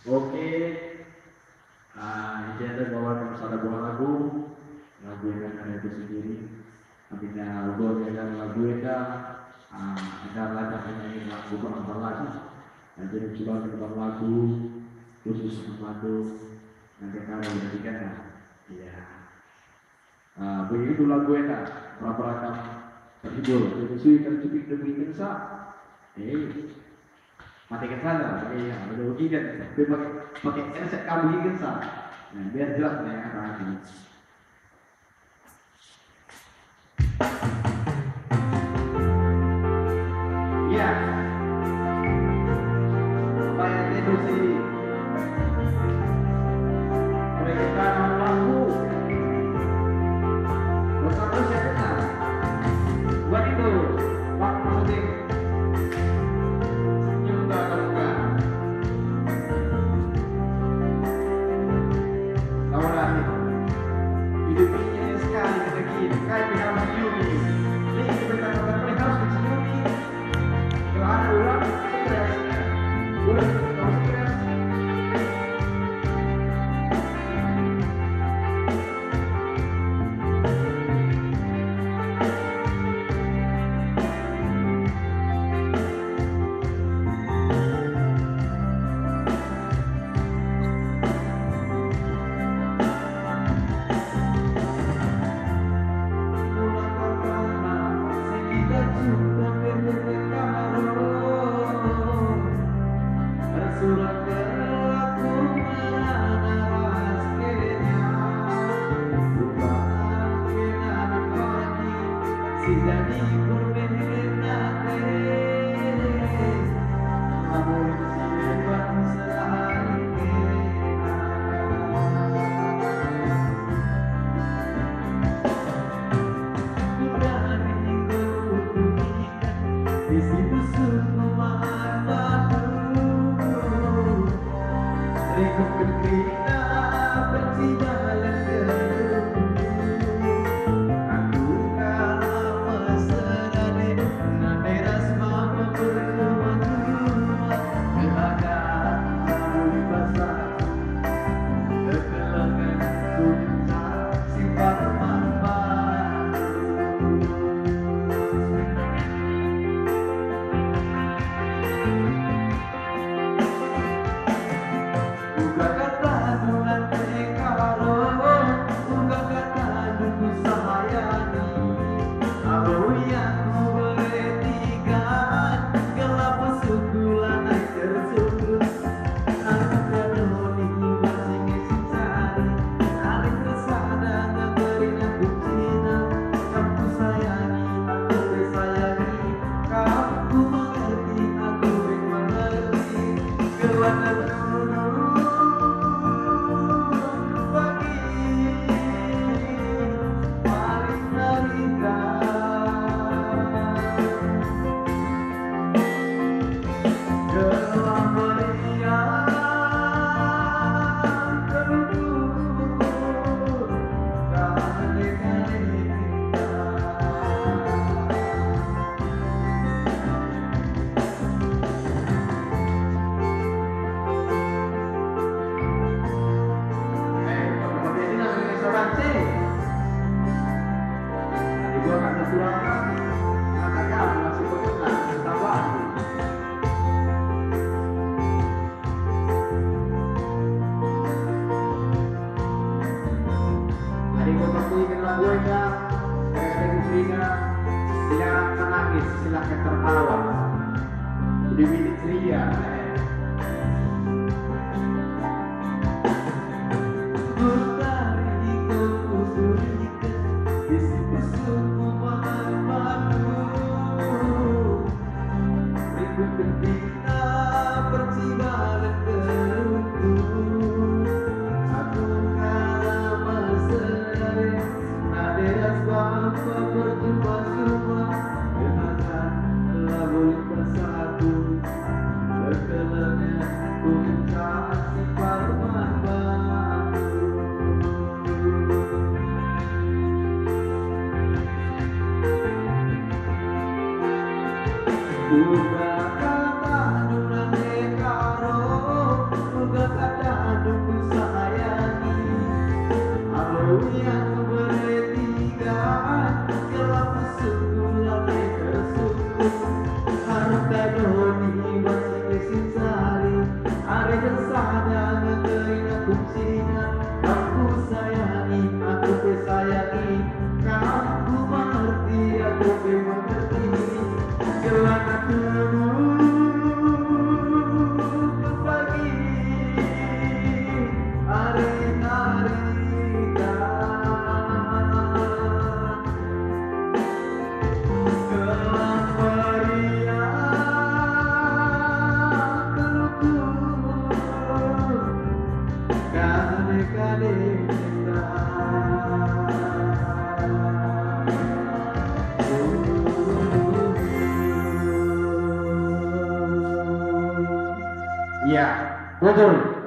Oke, ini ada bawakan salah buah lagu yang ada itu sendiri. Artinya lagu yang lagu itu ada lagu penyanyi lagu berapa lagu. Jadi coba kita lagu khusus lagu nanti kalau jadikan ya. Begitu lagu itu berapa terhibur. Itu sih tercipik demi kensa. Matikan saja, iya, udah begini kan, pakai headset kamu begini sah, nah, biar jelas nih arahnya. Iya, apa yang itu sih? Mereka lagu, bersama siapa? Buat itu, waktu mudik. Silahkan tertawa di bilik ria. Berjumpa semua dengan lagu Iya, betul.